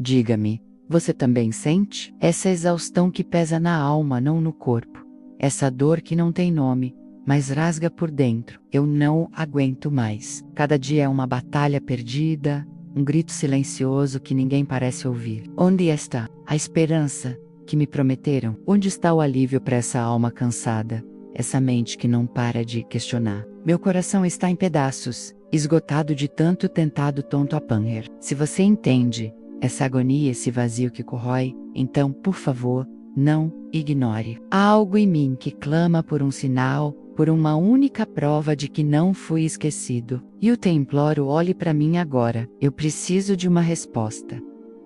Diga-me, você também sente? Essa exaustão que pesa na alma, não no corpo. Essa dor que não tem nome, mas rasga por dentro. Eu não aguento mais. Cada dia é uma batalha perdida, um grito silencioso que ninguém parece ouvir. Onde está a esperança que me prometeram? Onde está o alívio para essa alma cansada? Essa mente que não para de questionar. Meu coração está em pedaços, esgotado de tanto tentado tonto a panher. Se você entende essa agonia, esse vazio que corrói, então, por favor, não ignore. Há algo em mim que clama por um sinal, por uma única prova de que não fui esquecido. E eu te imploro, olhe para mim agora. Eu preciso de uma resposta.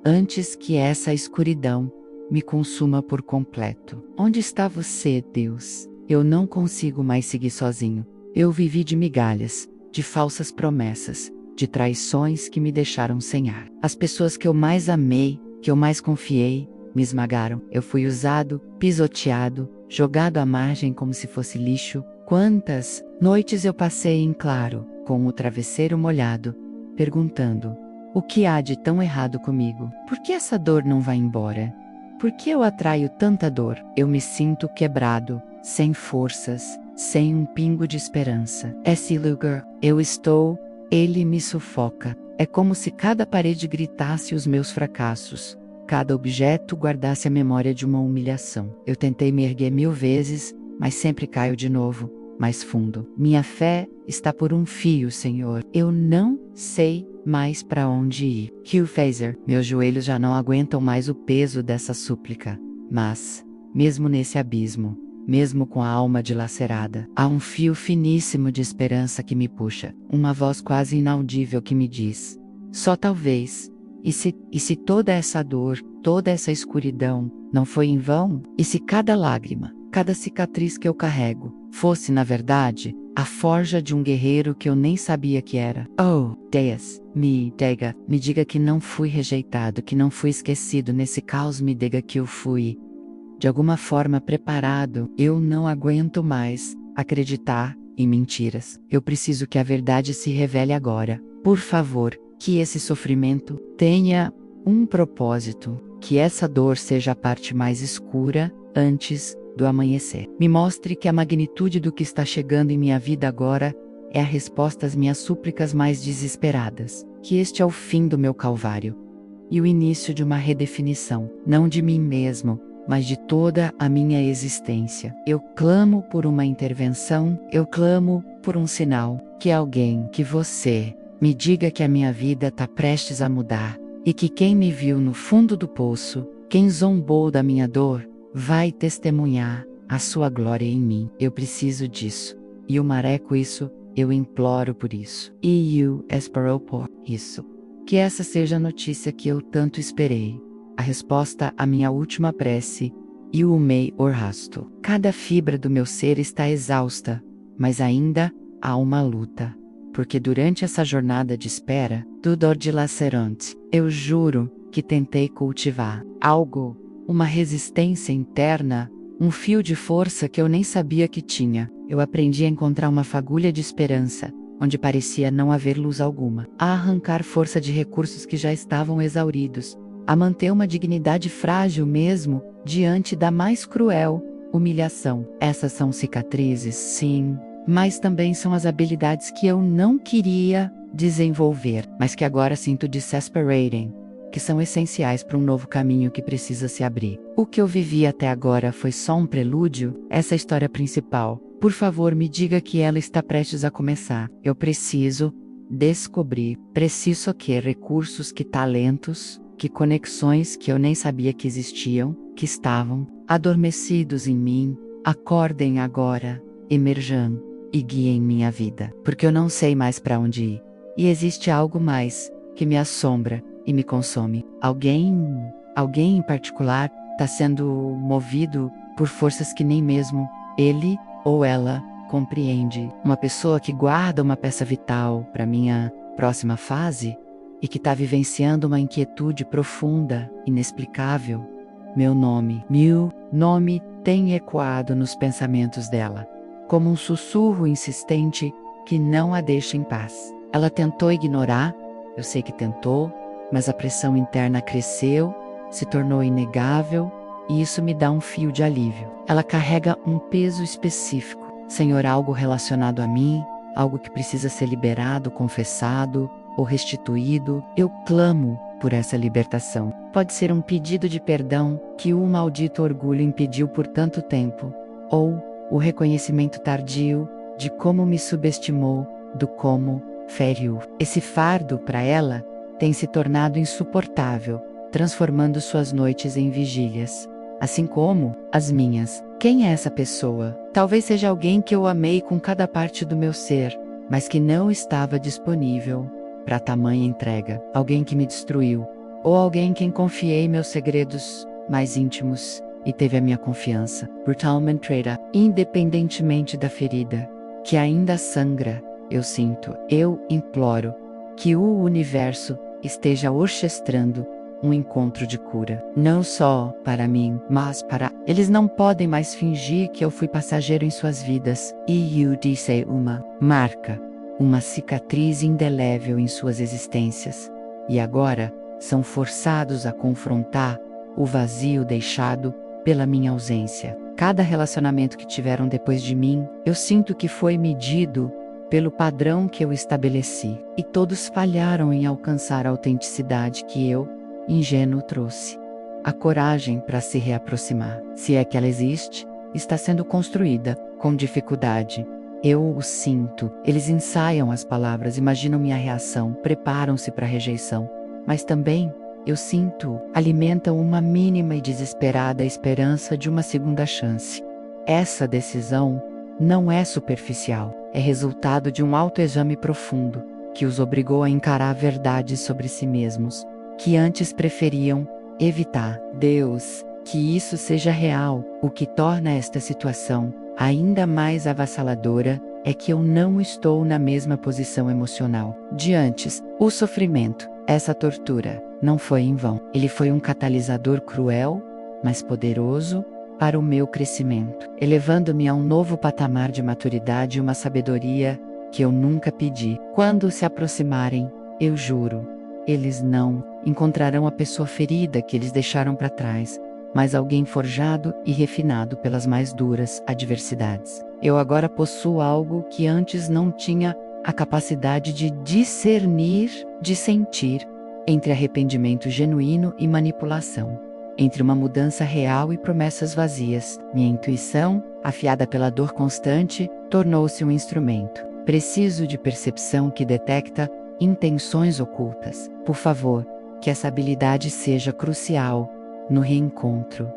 Antes que essa escuridão me consuma por completo. Onde está você, Deus? Eu não consigo mais seguir sozinho. Eu vivi de migalhas, de falsas promessas, de traições que me deixaram sem ar. As pessoas que eu mais amei, que eu mais confiei, me esmagaram. Eu fui usado, pisoteado, jogado à margem como se fosse lixo. Quantas noites eu passei em claro, com o travesseiro molhado, perguntando: o que há de tão errado comigo? Por que essa dor não vai embora? Por que eu atraio tanta dor? Eu me sinto quebrado, sem forças, sem um pingo de esperança. Esse lugar, eu estou, ele me sufoca. É como se cada parede gritasse os meus fracassos. Cada objeto guardasse a memória de uma humilhação. Eu tentei me erguer 1000 vezes, mas sempre caio de novo, mais fundo. Minha fé está por um fio, Senhor. Eu não sei mais para onde ir. Hugh Fraser, meus joelhos já não aguentam mais o peso dessa súplica. Mas, mesmo nesse abismo, mesmo com a alma dilacerada, há um fio finíssimo de esperança que me puxa. Uma voz quase inaudível que me diz: só talvez. E se toda essa dor, toda essa escuridão, não foi em vão? E se cada lágrima, cada cicatriz que eu carrego, fosse, na verdade, a forja de um guerreiro que eu nem sabia que era? Oh, Deus, me diga que não fui rejeitado, que não fui esquecido nesse caos, me diga que eu fui, de alguma forma, preparado. Eu não aguento mais acreditar em mentiras. Eu preciso que a verdade se revele agora. Por favor, que esse sofrimento tenha um propósito, que essa dor seja a parte mais escura antes do amanhecer. Me mostre que a magnitude do que está chegando em minha vida agora é a resposta às minhas súplicas mais desesperadas. Que este é o fim do meu calvário e o início de uma redefinição, não de mim mesmo, mas de toda a minha existência. Eu clamo por uma intervenção, eu clamo por um sinal, que alguém, que você, me diga que a minha vida está prestes a mudar, e que quem me viu no fundo do poço, quem zombou da minha dor, vai testemunhar a sua glória em mim. Eu preciso disso. E o mareco isso, eu imploro por isso. E eu espero por isso. Que essa seja a notícia que eu tanto esperei. A resposta à minha última prece, e o mei orrasto. Cada fibra do meu ser está exausta, mas ainda há uma luta. Porque durante essa jornada de espera, do dor dilacerante, eu juro que tentei cultivar algo, uma resistência interna, um fio de força que eu nem sabia que tinha. Eu aprendi a encontrar uma fagulha de esperança, onde parecia não haver luz alguma, a arrancar força de recursos que já estavam exauridos, a manter uma dignidade frágil mesmo, diante da mais cruel humilhação. Essas são cicatrizes, sim, mas também são as habilidades que eu não queria desenvolver, mas que agora sinto desesperating, que são essenciais para um novo caminho que precisa se abrir. O que eu vivi até agora foi só um prelúdio? Essa história principal, por favor, me diga que ela está prestes a começar. Eu preciso descobrir, preciso que recursos, que talentos, que conexões que eu nem sabia que existiam, que estavam adormecidos em mim, acordem agora, emerjam e guiem minha vida, porque eu não sei mais para onde ir. E existe algo mais que me assombra e me consome. Alguém em particular está sendo movido por forças que nem mesmo ele ou ela compreende. Uma pessoa que guarda uma peça vital para minha próxima fase e que está vivenciando uma inquietude profunda, inexplicável. Meu nome tem ecoado nos pensamentos dela, como um sussurro insistente que não a deixa em paz. Ela tentou ignorar, eu sei que tentou, mas a pressão interna cresceu, se tornou inegável, e isso me dá um fio de alívio. Ela carrega um peso específico. Senhor, algo relacionado a mim, algo que precisa ser liberado, confessado ou restituído. Eu clamo por essa libertação. Pode ser um pedido de perdão que o maldito orgulho impediu por tanto tempo, ou o reconhecimento tardio de como me subestimou, do como feriu. Esse fardo, para ela, tem se tornado insuportável, transformando suas noites em vigílias, assim como as minhas. Quem é essa pessoa? Talvez seja alguém que eu amei com cada parte do meu ser, mas que não estava disponível para tamanha entrega. Alguém que me destruiu, ou alguém em quem confiei meus segredos mais íntimos e teve a minha confiança brutalmente traída. Independentemente da ferida, que ainda sangra, eu imploro que o universo esteja orquestrando um encontro de cura. Não só para mim, mas para... Eles não podem mais fingir que eu fui passageiro em suas vidas. E eu disse uma marca, uma cicatriz indelével em suas existências. E agora, são forçados a confrontar o vazio deixado pela minha ausência. Cada relacionamento que tiveram depois de mim, eu sinto que foi medido pelo padrão que eu estabeleci. E todos falharam em alcançar a autenticidade que eu, ingênuo, trouxe. A coragem para se reaproximar, se é que ela existe, está sendo construída com dificuldade. Eu o sinto. Eles ensaiam as palavras, imaginam minha reação, preparam-se para a rejeição. Mas também, eu sinto, alimentam uma mínima e desesperada esperança de uma segunda chance. Essa decisão não é superficial, é resultado de um autoexame profundo, que os obrigou a encarar verdades sobre si mesmos, que antes preferiam evitar. Deus, que isso seja real. O que torna esta situação ainda mais avassaladora é que eu não estou na mesma posição emocional de antes. O sofrimento, essa tortura, não foi em vão. Ele foi um catalisador cruel, mas poderoso, para o meu crescimento, elevando-me a um novo patamar de maturidade e uma sabedoria que eu nunca pedi. Quando se aproximarem, eu juro, eles não encontrarão a pessoa ferida que eles deixaram para trás, mas alguém forjado e refinado pelas mais duras adversidades. Eu agora possuo algo que antes não tinha a capacidade de discernir, de sentir, entre arrependimento genuíno e manipulação, entre uma mudança real e promessas vazias. Minha intuição, afiada pela dor constante, tornou-se um instrumento. Preciso de percepção que detecta intenções ocultas. Por favor, que essa habilidade seja crucial no reencontro.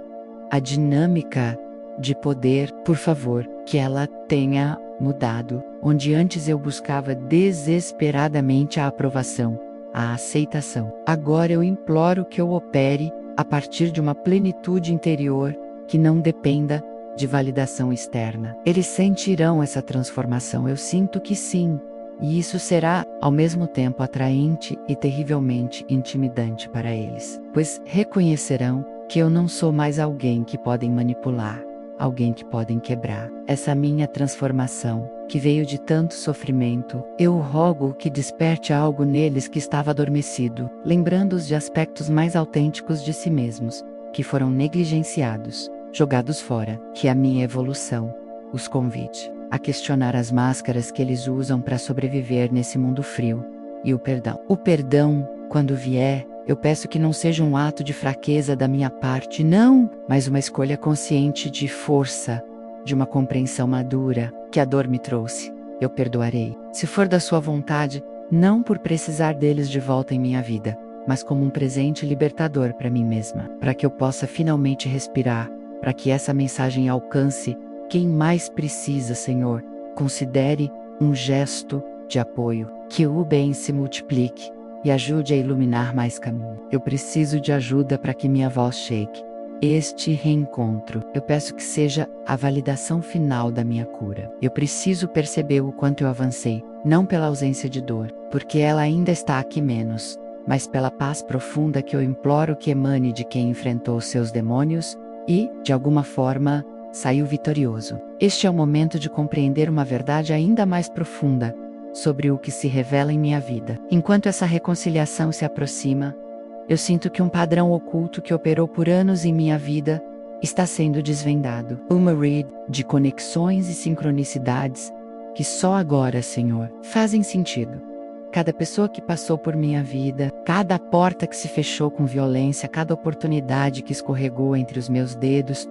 A dinâmica de poder, por favor, que ela tenha mudado. Onde antes eu buscava desesperadamente a aprovação, a aceitação. Agora eu imploro que eu opere a partir de uma plenitude interior que não dependa de validação externa. Eles sentirão essa transformação, eu sinto que sim. E isso será, ao mesmo tempo, atraente e terrivelmente intimidante para eles, pois reconhecerão que eu não sou mais alguém que podem manipular, alguém que podem quebrar. Essa minha transformação, que veio de tanto sofrimento, eu rogo que desperte algo neles que estava adormecido, lembrando-os de aspectos mais autênticos de si mesmos, que foram negligenciados, jogados fora, que a minha evolução os convide a questionar as máscaras que eles usam para sobreviver nesse mundo frio, e o perdão. O perdão, quando vier, eu peço que não seja um ato de fraqueza da minha parte, não, mas uma escolha consciente de força, de uma compreensão madura, que a dor me trouxe. Eu perdoarei, se for da sua vontade, não por precisar deles de volta em minha vida, mas como um presente libertador para mim mesma, para que eu possa finalmente respirar, para que essa mensagem alcance quem mais precisa, Senhor. Considere um gesto de apoio, que o bem se multiplique e ajude a iluminar mais caminho. Eu preciso de ajuda para que minha voz chegue. Este reencontro, eu peço que seja a validação final da minha cura. Eu preciso perceber o quanto eu avancei, não pela ausência de dor, porque ela ainda está aqui menos, mas pela paz profunda que eu imploro que emane de quem enfrentou seus demônios e, de alguma forma, saiu vitorioso. Este é o momento de compreender uma verdade ainda mais profunda, sobre o que se revela em minha vida. Enquanto essa reconciliação se aproxima, eu sinto que um padrão oculto que operou por anos em minha vida está sendo desvendado. Uma rede de conexões e sincronicidades que só agora, Senhor, fazem sentido. Cada pessoa que passou por minha vida, cada porta que se fechou com violência, cada oportunidade que escorregou entre os meus dedos,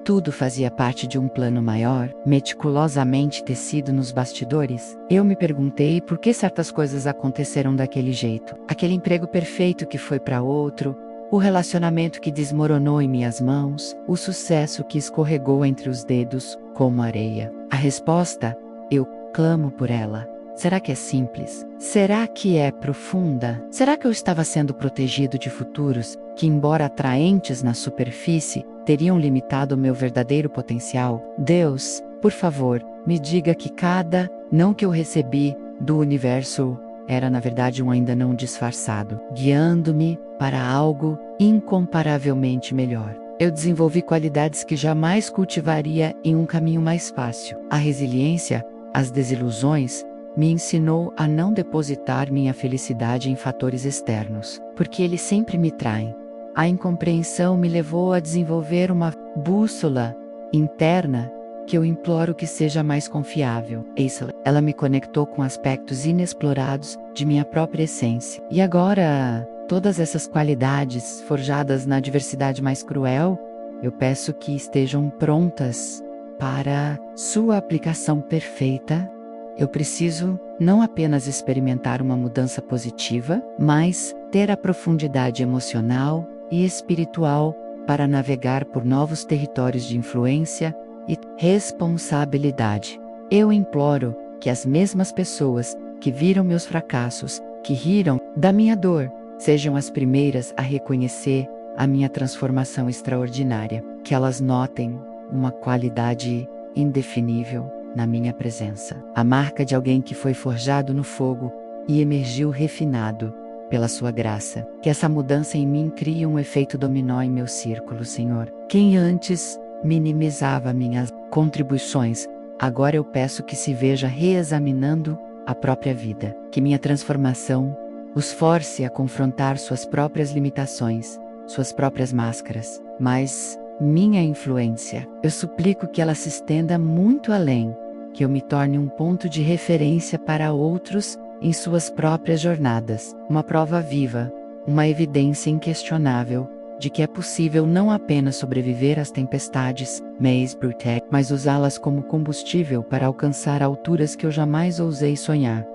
tudo fazia parte de um plano maior, meticulosamente tecido nos bastidores. Eu me perguntei por que certas coisas aconteceram daquele jeito. Aquele emprego perfeito que foi para outro, o relacionamento que desmoronou em minhas mãos, o sucesso que escorregou entre os dedos como areia. A resposta, eu clamo por ela. Será que é simples? Será que é profunda? Será que eu estava sendo protegido de futuros que, embora atraentes na superfície, teriam limitado o meu verdadeiro potencial? Deus, por favor, me diga que cada não que eu recebi do universo era na verdade um ainda não disfarçado, guiando-me para algo incomparavelmente melhor. Eu desenvolvi qualidades que jamais cultivaria em um caminho mais fácil. A resiliência, as desilusões, me ensinou a não depositar minha felicidade em fatores externos, porque eles sempre me traem. A incompreensão me levou a desenvolver uma bússola interna que eu imploro que seja mais confiável. Ela me conectou com aspectos inexplorados de minha própria essência. E agora, todas essas qualidades forjadas na adversidade mais cruel, eu peço que estejam prontas para sua aplicação perfeita. Eu preciso não apenas experimentar uma mudança positiva, mas ter a profundidade emocional e espiritual para navegar por novos territórios de influência e responsabilidade. Eu imploro que as mesmas pessoas que viram meus fracassos, que riram da minha dor, sejam as primeiras a reconhecer a minha transformação extraordinária, que elas notem uma qualidade indefinível na minha presença. A marca de alguém que foi forjado no fogo e emergiu refinado pela sua graça. Que essa mudança em mim crie um efeito dominó em meu círculo, Senhor. Quem antes minimizava minhas contribuições, agora eu peço que se veja reexaminando a própria vida. Que minha transformação os force a confrontar suas próprias limitações, suas próprias máscaras. Mas minha influência, eu suplico que ela se estenda muito além, que eu me torne um ponto de referência para outros em suas próprias jornadas, uma prova viva, uma evidência inquestionável de que é possível não apenas sobreviver às tempestades, mas usá-las como combustível para alcançar alturas que eu jamais ousei sonhar.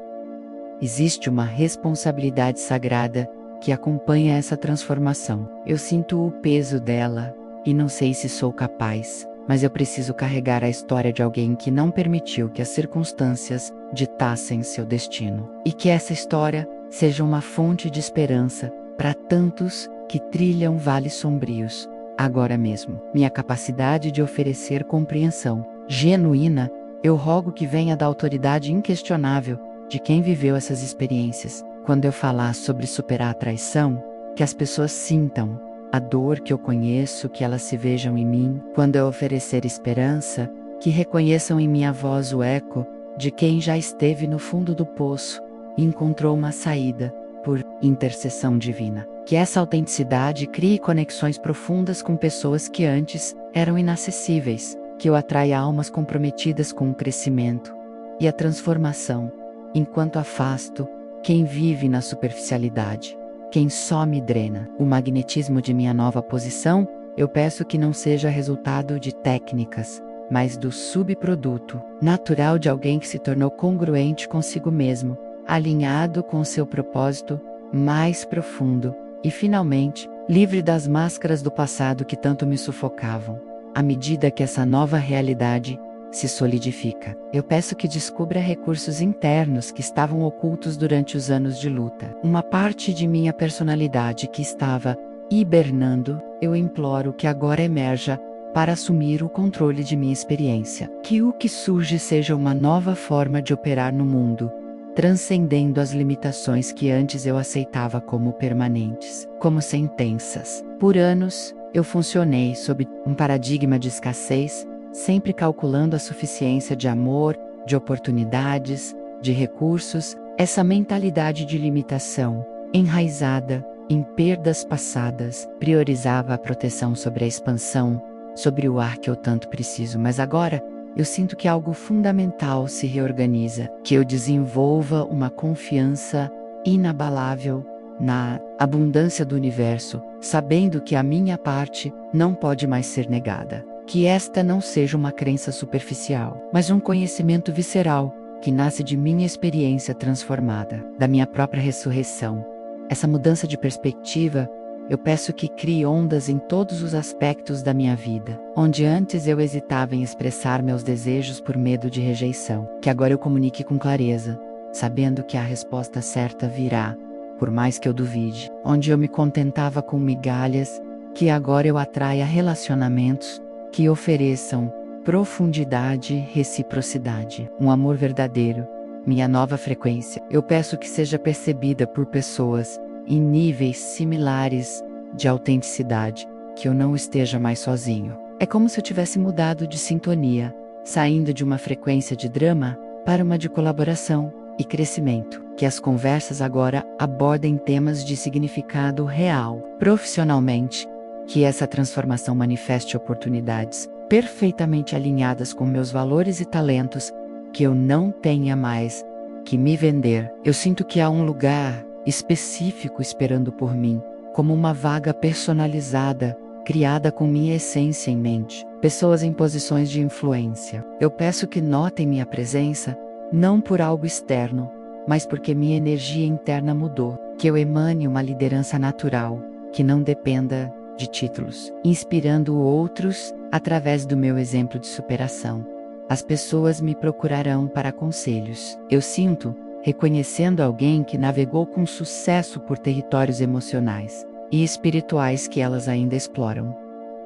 Existe uma responsabilidade sagrada que acompanha essa transformação. Eu sinto o peso dela e não sei se sou capaz, mas eu preciso carregar a história de alguém que não permitiu que as circunstâncias ditassem seu destino. E que essa história seja uma fonte de esperança para tantos que trilham vales sombrios, agora mesmo. Minha capacidade de oferecer compreensão genuína, eu rogo que venha da autoridade inquestionável de quem viveu essas experiências. Quando eu falar sobre superar a traição, que as pessoas sintam a dor que eu conheço, que elas se vejam em mim. Quando eu oferecer esperança, que reconheçam em minha voz o eco de quem já esteve no fundo do poço e encontrou uma saída por intercessão divina. Que essa autenticidade crie conexões profundas com pessoas que antes eram inacessíveis. Que eu atraia almas comprometidas com o crescimento e a transformação, enquanto afasto quem vive na superficialidade, quem só me drena. O magnetismo de minha nova posição, eu peço que não seja resultado de técnicas, mas do subproduto natural de alguém que se tornou congruente consigo mesmo, alinhado com seu propósito mais profundo e, finalmente, livre das máscaras do passado que tanto me sufocavam. À medida que essa nova realidade se solidifica, eu peço que descubra recursos internos que estavam ocultos durante os anos de luta. Uma parte de minha personalidade que estava hibernando, eu imploro que agora emerja para assumir o controle de minha experiência. Que o que surge seja uma nova forma de operar no mundo, transcendendo as limitações que antes eu aceitava como permanentes, como sentenças. Por anos, eu funcionei sob um paradigma de escassez, sempre calculando a suficiência de amor, de oportunidades, de recursos, essa mentalidade de limitação, enraizada em perdas passadas, priorizava a proteção sobre a expansão, sobre o ar que eu tanto preciso. Mas agora, eu sinto que algo fundamental se reorganiza, que eu desenvolva uma confiança inabalável na abundância do universo, sabendo que a minha parte não pode mais ser negada. Que esta não seja uma crença superficial, mas um conhecimento visceral, que nasce de minha experiência transformada, da minha própria ressurreição. Essa mudança de perspectiva, eu peço que crie ondas em todos os aspectos da minha vida, onde antes eu hesitava em expressar meus desejos por medo de rejeição, que agora eu comunique com clareza, sabendo que a resposta certa virá, por mais que eu duvide, onde eu me contentava com migalhas, que agora eu atraia relacionamentos que ofereçam profundidade e reciprocidade, um amor verdadeiro, minha nova frequência. Eu peço que seja percebida por pessoas em níveis similares de autenticidade, que eu não esteja mais sozinho. É como se eu tivesse mudado de sintonia, saindo de uma frequência de drama para uma de colaboração e crescimento, que as conversas agora abordem temas de significado real. Profissionalmente, que essa transformação manifeste oportunidades perfeitamente alinhadas com meus valores e talentos, que eu não tenha mais que me vender. Eu sinto que há um lugar específico esperando por mim, como uma vaga personalizada, criada com minha essência em mente. Pessoas em posições de influência. Eu peço que notem minha presença, não por algo externo, mas porque minha energia interna mudou, que eu emane uma liderança natural, que não dependa de títulos, inspirando outros através do meu exemplo de superação. As pessoas me procurarão para conselhos. Eu sinto, reconhecendo alguém que navegou com sucesso por territórios emocionais e espirituais que elas ainda exploram.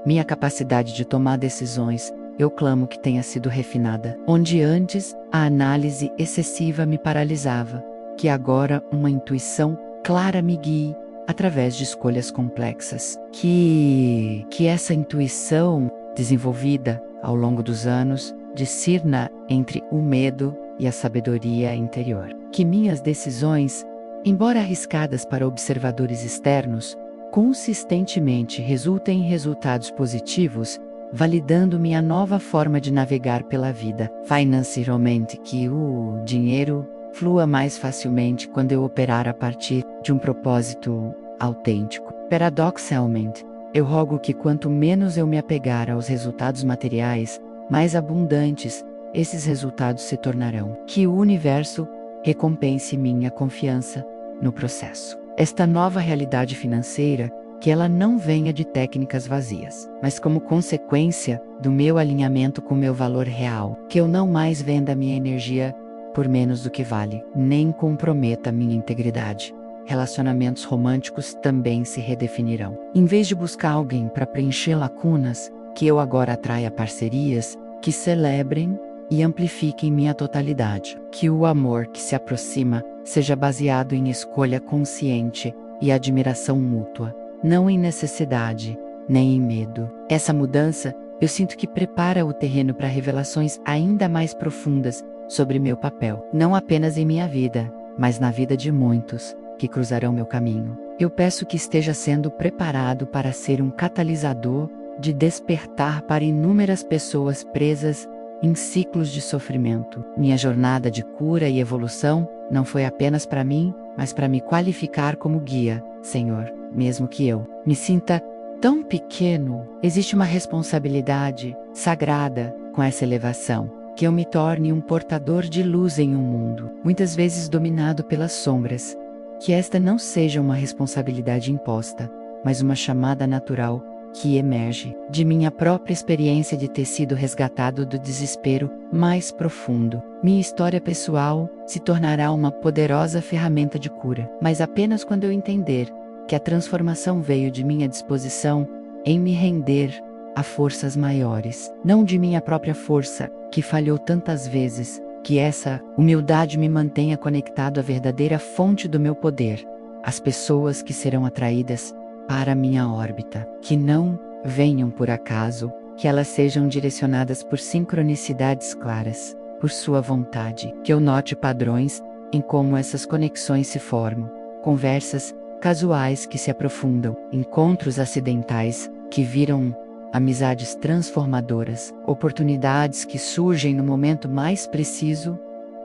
Minha capacidade de tomar decisões, eu clamo que tenha sido refinada. Onde antes a análise excessiva me paralisava, que agora uma intuição clara me guie através de escolhas complexas. Que essa intuição, desenvolvida ao longo dos anos, discirna entre o medo e a sabedoria interior. Que minhas decisões, embora arriscadas para observadores externos, consistentemente resultem em resultados positivos, validando minha nova forma de navegar pela vida. Financeiramente, que o dinheiro flua mais facilmente quando eu operar a partir de um propósito autêntico. Paradoxalmente, eu rogo que quanto menos eu me apegar aos resultados materiais, mais abundantes esses resultados se tornarão. Que o universo recompense minha confiança no processo. Esta nova realidade financeira, que ela não venha de técnicas vazias, mas como consequência do meu alinhamento com meu valor real. Que eu não mais venda minha energia por menos do que vale, nem comprometa minha integridade. Relacionamentos românticos também se redefinirão. Em vez de buscar alguém para preencher lacunas, que eu agora atraia parcerias que celebrem e amplifiquem minha totalidade. Que o amor que se aproxima seja baseado em escolha consciente e admiração mútua, não em necessidade, nem em medo. Essa mudança, eu sinto que prepara o terreno para revelações ainda mais profundas sobre meu papel, não apenas em minha vida, mas na vida de muitos que cruzarão meu caminho. Eu peço que esteja sendo preparado para ser um catalisador de despertar para inúmeras pessoas presas em ciclos de sofrimento. Minha jornada de cura e evolução não foi apenas para mim, mas para me qualificar como guia, Senhor. Mesmo que eu me sinta tão pequeno, existe uma responsabilidade sagrada com essa elevação. Que eu me torne um portador de luz em um mundo, muitas vezes dominado pelas sombras. Que esta não seja uma responsabilidade imposta, mas uma chamada natural que emerge de minha própria experiência de ter sido resgatado do desespero mais profundo. Minha história pessoal se tornará uma poderosa ferramenta de cura, mas apenas quando eu entender que a transformação veio de minha disposição em me render a forças maiores, não de minha própria força, que falhou tantas vezes. Que essa humildade me mantenha conectado à verdadeira fonte do meu poder, as pessoas que serão atraídas para minha órbita, que não venham por acaso, que elas sejam direcionadas por sincronicidades claras, por sua vontade. Que eu note padrões em como essas conexões se formam. Conversas casuais que se aprofundam, encontros acidentais que viram amizades transformadoras, oportunidades que surgem no momento mais preciso,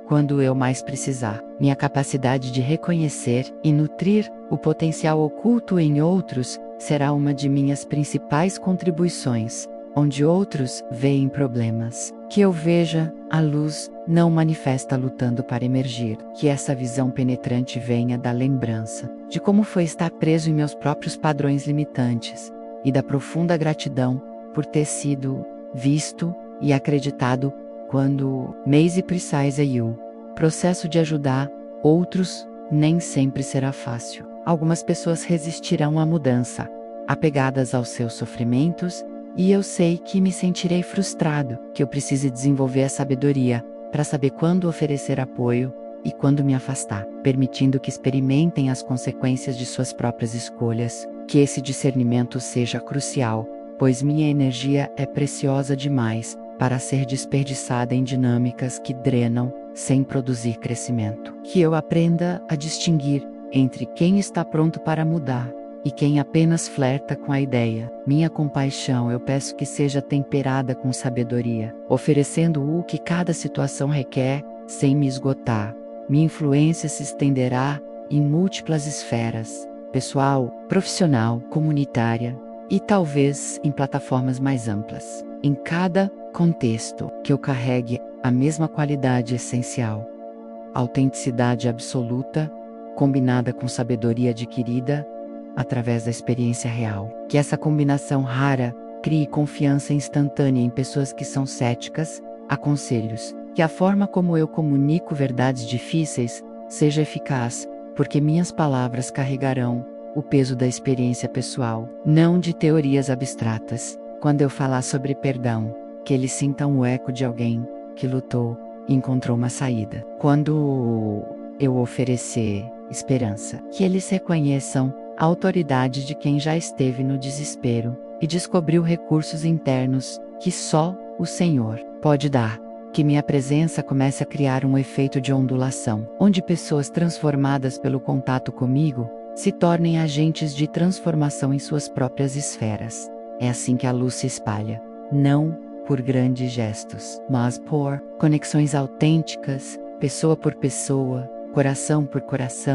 quando eu mais precisar. Minha capacidade de reconhecer e nutrir o potencial oculto em outros será uma de minhas principais contribuições, onde outros veem problemas. Que eu veja a luz não manifesta lutando para emergir. Que essa visão penetrante venha da lembrança de como foi estar preso em meus próprios padrões limitantes e da profunda gratidão por ter sido visto e acreditado quando Maisie Precise You. Processo de ajudar outros nem sempre será fácil. Algumas pessoas resistirão à mudança, apegadas aos seus sofrimentos, e eu sei que me sentirei frustrado, que eu precise desenvolver a sabedoria para saber quando oferecer apoio e quando me afastar, permitindo que experimentem as consequências de suas próprias escolhas. Que esse discernimento seja crucial, pois minha energia é preciosa demais para ser desperdiçada em dinâmicas que drenam sem produzir crescimento. Que eu aprenda a distinguir entre quem está pronto para mudar e quem apenas flerta com a ideia. Minha compaixão eu peço que seja temperada com sabedoria, oferecendo o que cada situação requer, sem me esgotar. Minha influência se estenderá em múltiplas esferas, pessoal, profissional, comunitária e talvez em plataformas mais amplas. Em cada contexto, que eu carregue a mesma qualidade essencial, autenticidade absoluta, combinada com sabedoria adquirida através da experiência real. Que essa combinação rara crie confiança instantânea em pessoas que são céticas a conselhos. Que a forma como eu comunico verdades difíceis seja eficaz, porque minhas palavras carregarão o peso da experiência pessoal, não de teorias abstratas. Quando eu falar sobre perdão, que eles sintam o eco de alguém que lutou e encontrou uma saída. Quando eu oferecer esperança, que eles reconheçam a autoridade de quem já esteve no desespero e descobriu recursos internos que só o Senhor pode dar. Que minha presença comece a criar um efeito de ondulação, onde pessoas transformadas pelo contato comigo se tornem agentes de transformação em suas próprias esferas. É assim que a luz se espalha, não por grandes gestos, mas por conexões autênticas, pessoa por pessoa, coração por coração.